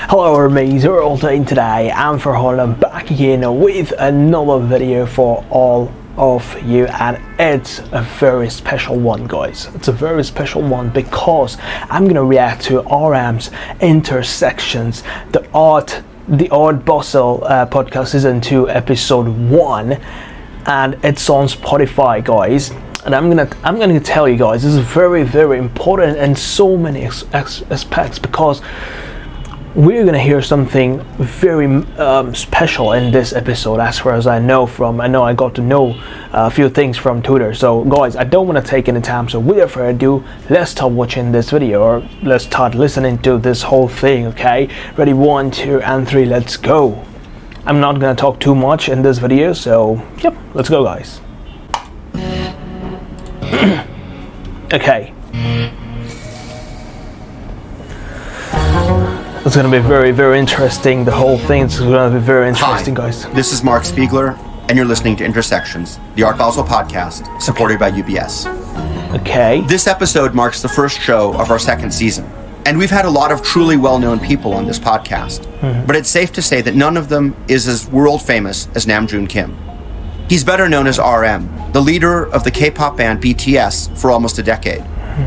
Hello everybody, you're all doing today. I'm Farhan, back again with another video for all of you, and it's a very special one, guys. It's a very special one because I'm gonna react to RM's Intersections, the Art Bustle podcast season 2 episode 1, and it's on Spotify, guys. And I'm gonna tell you guys, this is very important in so many aspects, because we're gonna hear something very special in this episode. As far as I know, I got to know a few things from Twitter. So guys, I don't want to take any time, so without further ado, let's start watching this video, or let's start listening to this whole thing. Okay, ready? 1, 2, and 3, let's go. I'm not gonna talk too much in this video, so yep, let's go, guys. Okay, it's gonna be very interesting. The whole thing is gonna be very interesting. Hi, guys. This is Mark Spiegler, and you're listening to Intersections, the Art Basel podcast, supported by UBS. Okay. This episode marks the first show of our second season, and we've had a lot of truly well-known people on this podcast, but it's safe to say that none of them is as world famous as Namjoon Kim. He's better known as RM, the leader of the K-pop band BTS for almost a decade.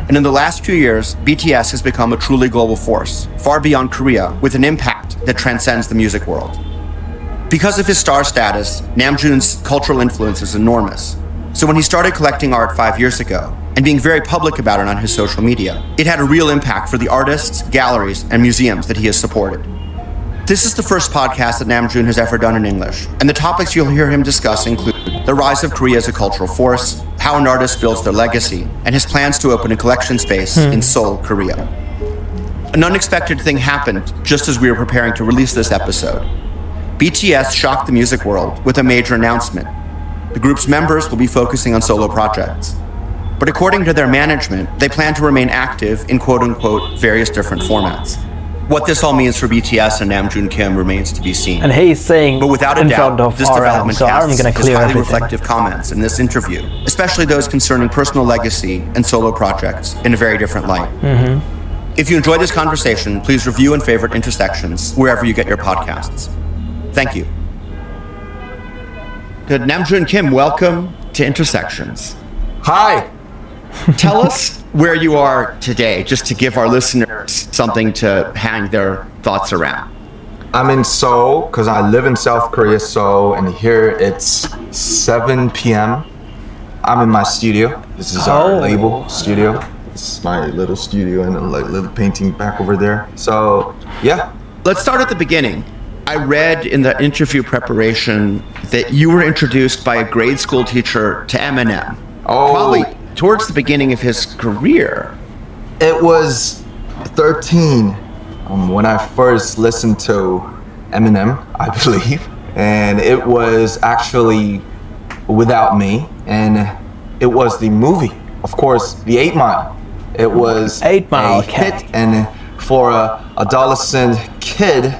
And in the last few years, BTS has become a truly global force, far beyond Korea, with an impact that transcends the music world. Because of his star status, Namjoon's cultural influence is enormous. So when he started collecting art 5 years ago, and being very public about it on his social media, it had a real impact for the artists, galleries, and museums that he has supported. This is the first podcast that Namjoon has ever done in English, and the topics you'll hear him discuss include the rise of Korea as a cultural force, how an artist builds their legacy, and his plans to open a collection space in Seoul, Korea. An unexpected thing happened just as we were preparing to release this episode. BTS shocked the music world with a major announcement. The group's members will be focusing on solo projects. But according to their management, they plan to remain active in quote-unquote various different formats. What this all means for BTS and Namjoon Kim remains to be seen. And he's saying, but without a doubt, this development so I'm casts gonna his clear highly everything. reflective comments in this interview, especially those concerning personal legacy and solo projects, in a very different light. If you enjoyed this conversation, please review and favorite Intersections wherever you get your podcasts. Thank you. Good. Namjoon Kim, welcome to Intersections. Hi. Tell us where you are today, just to give our listeners something to hang their thoughts around. I'm in Seoul because I live in South Korea, Seoul, and here it's 7 p.m. I'm in my studio. This is our label studio. This is my little studio and a little painting back over there. So, yeah. Let's start at the beginning. I read in the interview preparation that you were introduced by a grade school teacher to Eminem. Probably towards the beginning of his career. It was 13 when I first listened to Eminem, I believe. And it was actually Without Me. And it was the movie, of course, the 8 Mile. It was 8 Mile, a hit. And for a adolescent kid,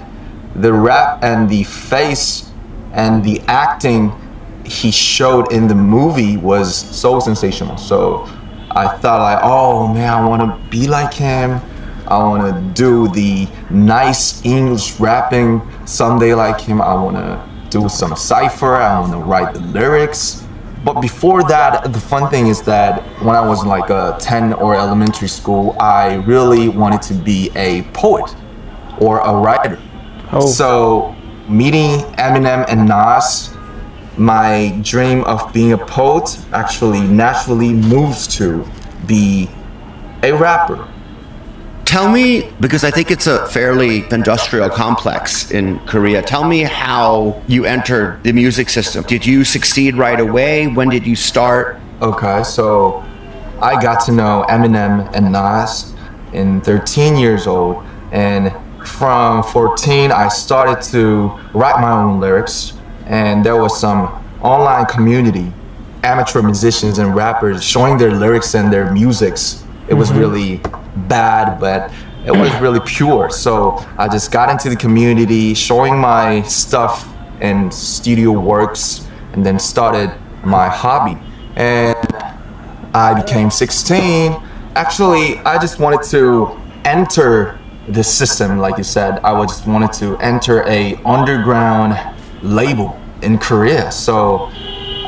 the rap and the face and the acting he showed in the movie was so sensational. So I thought, like, oh man, I want to be like him. I want to do the nice English rapping someday like him. I want to do some cypher. I want to write the lyrics. But before that, the fun thing is that when I was like 10 or elementary school, I really wanted to be a poet or a writer. So meeting Eminem and Nas, my dream of being a poet actually naturally moves to be a rapper. Tell me, because I think it's a fairly industrial complex in Korea, tell me how you entered the music system. Did you succeed right away? When did you start? Okay, so I got to know Eminem and Nas in 13 years old, and from 14 I started to write my own lyrics. And there was some online community, amateur musicians and rappers showing their lyrics and their musics. It was really bad, but it was really pure. So I just got into the community, showing my stuff and studio works, and then started my hobby. And I became 16. Actually, I just wanted to enter this system, like you said, I just wanted to enter a underground label in Korea. So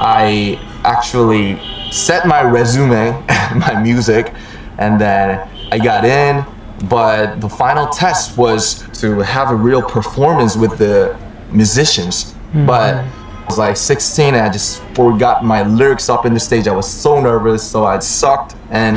I actually set my resume, my music, and then I got in. But the final test was to have a real performance with the musicians. But I was like 16 and I just forgot my lyrics up in the stage. I was so nervous, so I sucked. And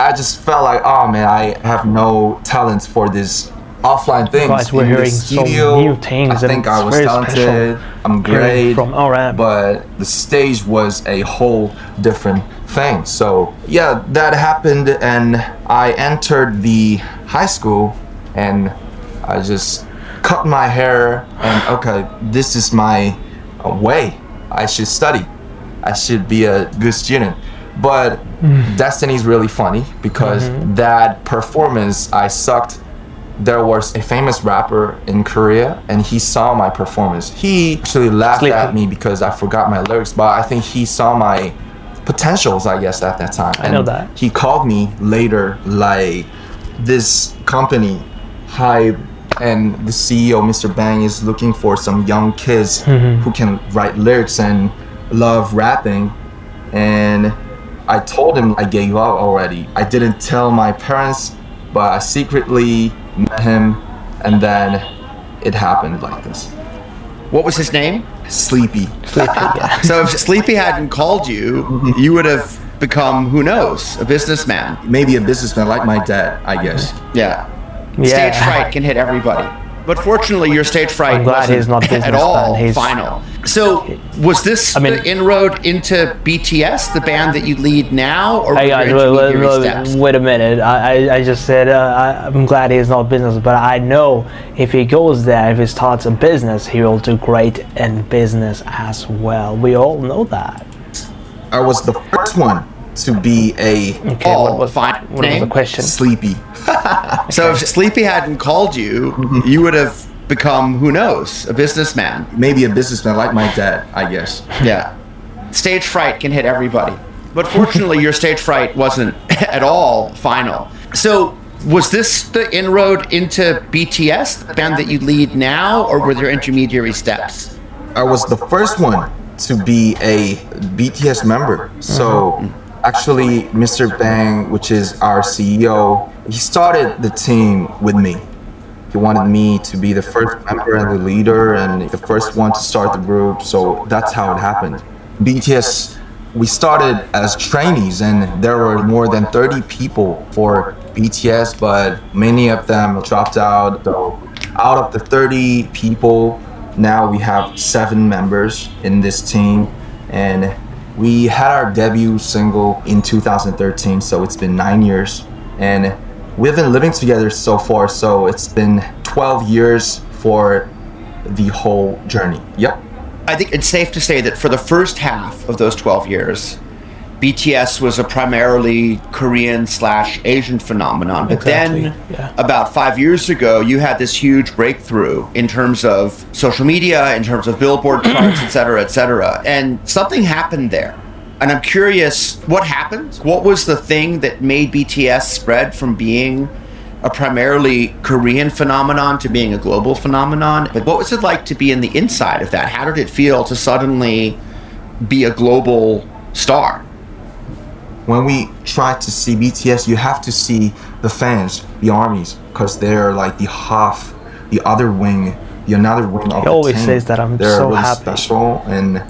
I just felt like, oh man, I have no talent for this offline things. Guys, we're in the hearing studio, some new things. I think I was talented, I'm great, from our app. but the stage was a whole different thing. So yeah, that happened, and I entered the high school, and I just cut my hair, and okay, this is my way. I should study. I should be a good student. But Destiny's really funny because that performance, I sucked. There was a famous rapper in Korea, and he saw my performance. He actually laughed at me because I forgot my lyrics, but I think he saw my potentials, I guess, at that time. I know that. He called me later, like, this company, Hype, and the CEO, Mr. Bang, is looking for some young kids who can write lyrics and love rapping. And I told him I gave up already. I didn't tell my parents, but I secretly met him, and then it happened like this. What was his name? Sleepy. So if Sleepy hadn't called you, you would have become, who knows, a businessman. Maybe a businessman like my dad, I guess. Yeah. Stage fright can hit everybody. But fortunately, your stage fright I'm glad he's not wasn't at all businessman. He's final. So was this the inroad into BTS, the band that you lead now? Or were there intermediary steps? Wait a minute. I just said I'm glad he's not business, but I know if he goes there, if he starts a business, he will do great in business as well. We all know that. I was the first one to be a what was the question? Sleepy. So if Sleepy hadn't called you, you would have become, who knows, a businessman. Maybe a businessman like my dad, I guess. Yeah. Stage fright can hit everybody. But fortunately, your stage fright wasn't at all final. So was this the inroad into BTS, the band that you lead now, or were there intermediary steps? I was the first one to be a BTS member. So actually, Mr. Bang, which is our CEO, he started the team with me. He wanted me to be the first member and the leader and the first one to start the group. So that's how it happened. BTS, we started as trainees, and there were more than 30 people for BTS, but many of them dropped out. So out of the 30 people, now we have 7 members in this team, and we had our debut single in 2013, so it's been 9 years, and we've been living together so far, so it's been 12 years for the whole journey. Yep. I think it's safe to say that for the first half of those 12 years, BTS was a primarily Korean/Asian phenomenon. But then, about 5 years ago, you had this huge breakthrough in terms of social media, in terms of Billboard charts, et cetera, and something happened there. And I'm curious, what happened? What was the thing that made BTS spread from being a primarily Korean phenomenon to being a global phenomenon? But what was it like to be in the inside of that? How did it feel to suddenly be a global star? When we try to see BTS, you have to see the fans, the armies, because they're like the half, the other wing, the another wing of the team. He always says that. They're so really happy. Special, and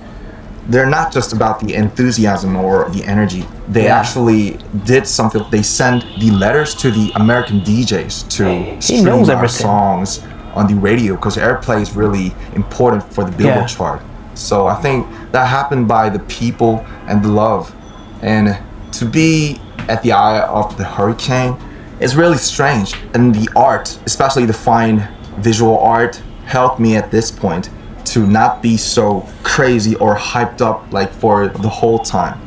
they're not just about the enthusiasm or the energy. They actually did something. They sent the letters to the American DJs to stream our songs on the radio, because airplay is really important for the Billboard chart. So I think that happened by the people and the love. And to be at the eye of the hurricane is really strange. And the art, especially the fine visual art, helped me at this point to not be so crazy or hyped up like for the whole time.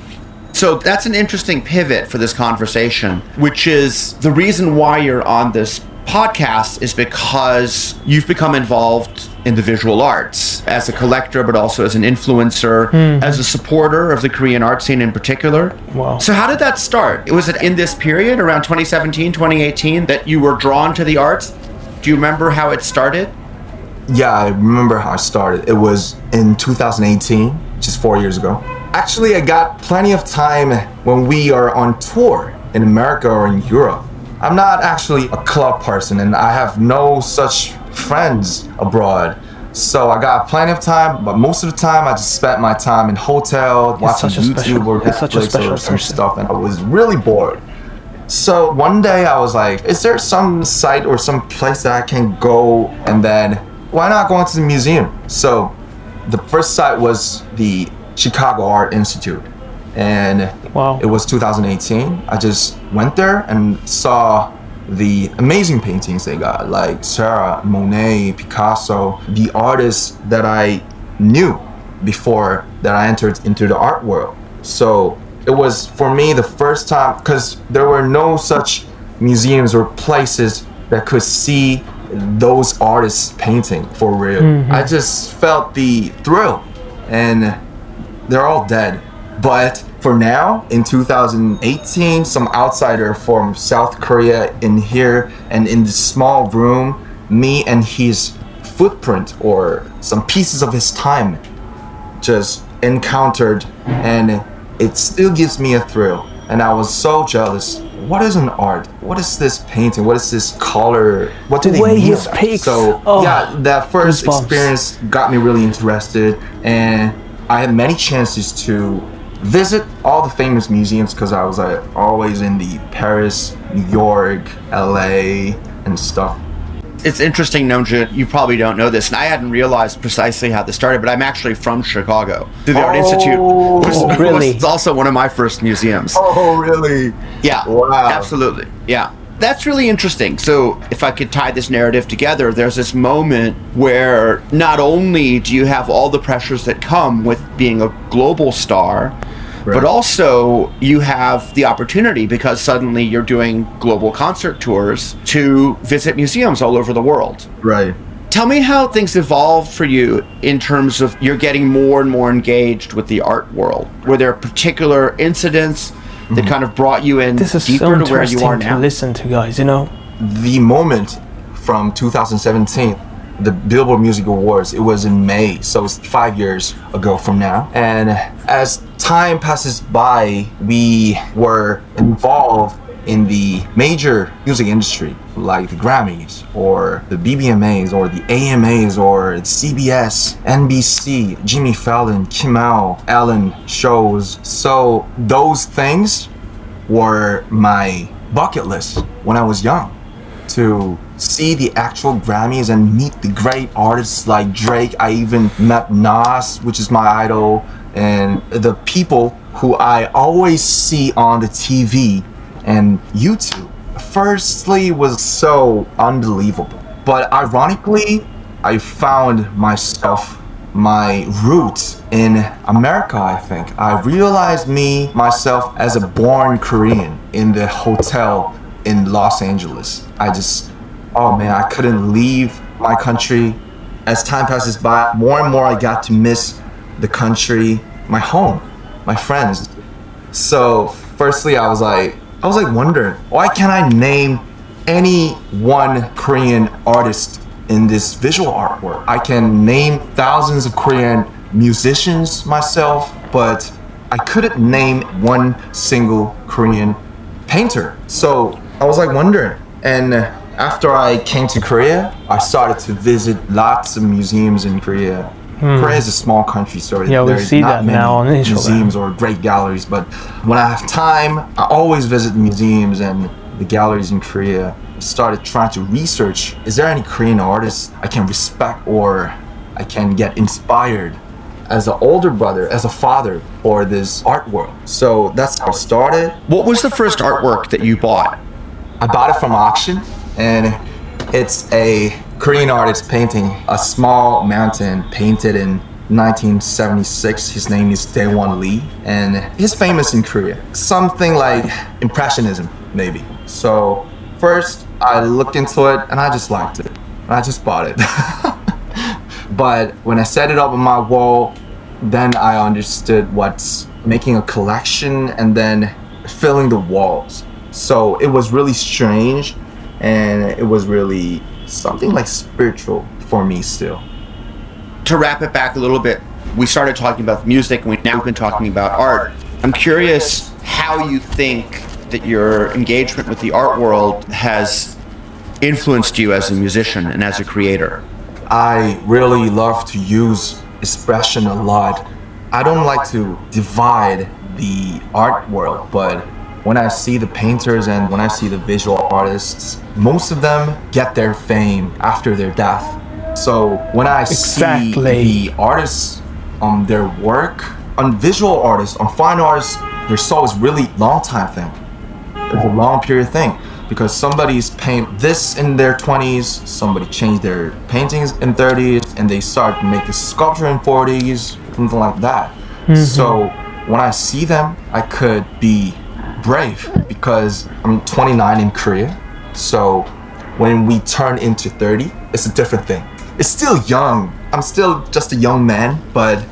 So that's an interesting pivot for this conversation, which is the reason why you're on this podcast is because you've become involved in the visual arts as a collector, but also as an influencer, as a supporter of the Korean art scene in particular. Wow. So how did that start? Was it in this period around 2017, 2018 that you were drawn to the arts? Do you remember how it started? Yeah, I remember how I started. It was in 2018, which is 4 years ago. Actually, I got plenty of time when we are on tour in America or in Europe. I'm not actually a club person, and I have no such friends abroad. So I got plenty of time, but most of the time I just spent my time in hotel, watching YouTube or Netflix or some stuff, and I was really bored. So one day I was like, is there some site or some place that I can go, and then why not go into the museum? So the first site was the Chicago Art Institute, and it was 2018. I just went there and saw the amazing paintings they got, like Sarah, Monet, Picasso, the artists that I knew before that I entered into the art world. So it was for me the first time, because there were no such museums or places that could see those artists painting for real. I just felt the thrill, and they're all dead. But for now, in 2018, some outsider from South Korea in here, and in this small room, me and his footprint or some pieces of his time just encountered, and it still gives me a thrill. And I was so jealous. What is an art? What is this painting? What is this color? What do they mean? So yeah, that first experience got me really interested, and I had many chances to visit all the famous museums because I was always in the Paris, New York, LA, and stuff. It's interesting, Namjoon, you probably don't know this, and I hadn't realized precisely how this started, but I'm actually from Chicago. The Art Institute was also one of my first museums. Oh, really? Yeah, wow. Absolutely, yeah. That's really interesting. So if I could tie this narrative together, there's this moment where not only do you have all the pressures that come with being a global star, but also you have the opportunity, because suddenly you're doing global concert tours, to visit museums all over the world. Right. Tell me how things evolved for you in terms of you're getting more and more engaged with the art world. Were there particular incidents that kind of brought you in deeper to where you are now? To listen to, guys, you know? The moment from 2017, the Billboard Music Awards, it was in May, so it's 5 years ago from now. And as time passes by, we were involved in the major music industry, like the Grammys or the BBMAs or the AMAs or CBS, NBC, Jimmy Fallon, Kimmel, Ellen shows. So those things were my bucket list when I was young, to see the actual Grammys and meet the great artists like Drake. I even met Nas, which is my idol, and the people who I always see on the TV and YouTube. Firstly, was so unbelievable, but ironically, I found myself, my roots in America. I think I realized myself as a born Korean in the hotel in Los Angeles. Oh man, I couldn't leave my country. As time passes by, more and more I got to miss the country, my home, my friends. So firstly, I was like wondering, why can't I name any one Korean artist in this visual artwork? I can name thousands of Korean musicians myself, but I couldn't name one single Korean painter. So I was wondering, and after I came to Korea, I started to visit lots of museums in Korea. Korea is a small country, so there's not many museums or great galleries, but when I have time, I always visit museums and the galleries in Korea. I started trying to research, is there any Korean artists I can respect or I can get inspired as an older brother, as a father for this art world? So that's how it started. What was the first artwork that you bought? I bought it from auction, and it's a Korean artist painting a small mountain painted in 1976. His name is Daewon Lee, and he's famous in Korea. Something like Impressionism, maybe. So first I looked into it and I just liked it. And I just bought it. But when I set it up on my wall, then I understood what's making a collection and then filling the walls. So it was really strange, and it was really something like spiritual for me still. To wrap it back a little bit, we started talking about music and we've now been talking about art. I'm curious how you think that your engagement with the art world has influenced you as a musician and as a creator. I really love to use expression a lot. I don't like to divide the art world, but when I see the painters and when I see the visual artists, most of them get their fame after their death. So when I see the artists on their work, on visual artists, on fine artists, their soul is really long time thing. It's a long period thing. Because somebody's paint this in their 20s, somebody changed their paintings in 30s, and they start to make a sculpture in 40s, something like that. So when I see them, I could be brave because I'm 29 in Korea. So when we turn into 30, it's a different thing. It's still young. I'm still just a young man, but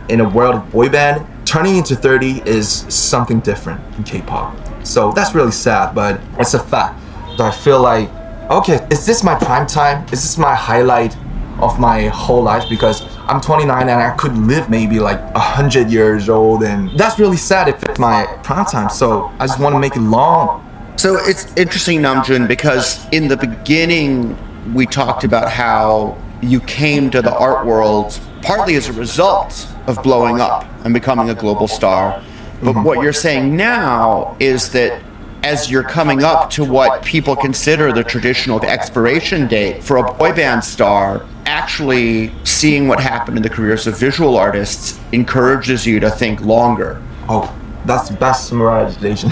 in a world of boy band, turning into 30 is something different in K-pop. So that's really sad, but it's a fact. I feel like, okay, is this my prime time? Is this my highlight of my whole life? Because I'm 29 and I could live maybe like 100 years old, and that's really sad if it's my prime time. So I just want to make it long. So it's interesting, Namjoon, because in the beginning, we talked about how you came to the art world partly as a result of blowing up and becoming a global star. But what you're saying now is that as you're coming up to what people consider the traditional expiration date for a boy band star, actually seeing what happened in the careers of visual artists encourages you to think longer. Oh, that's the best summarization.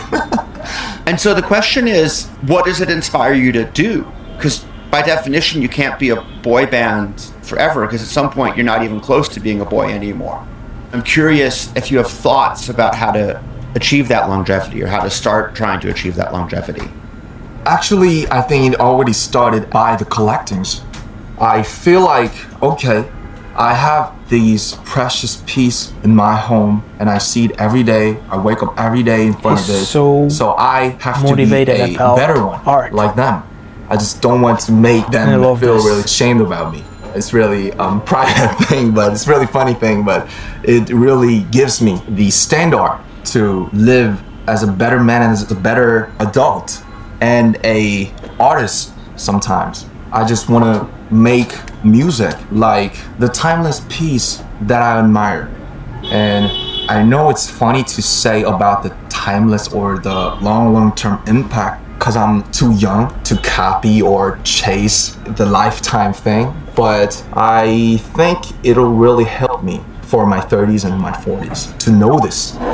And so the question is, what does it inspire you to do? Because by definition, you can't be a boy band forever, because at some point you're not even close to being a boy anymore. I'm curious if you have thoughts about how to achieve that longevity or how to start trying to achieve that longevity. Actually, I think it already started by the collectings. I feel like, okay, I have these precious pieces in my home and I see it every day. I wake up every day in front of it. So I have to be a better one, like them. I just don't want to make them feel really ashamed about me. It's really private thing, but it's really funny thing, but it really gives me the standard to live as a better man and as a better adult and a artist sometimes. I just want to make music like the timeless piece that I admire. And I know it's funny to say about the timeless or the long-term impact because I'm too young to copy or chase the lifetime thing, but I think it'll really help me for my 30s and my 40s to know this.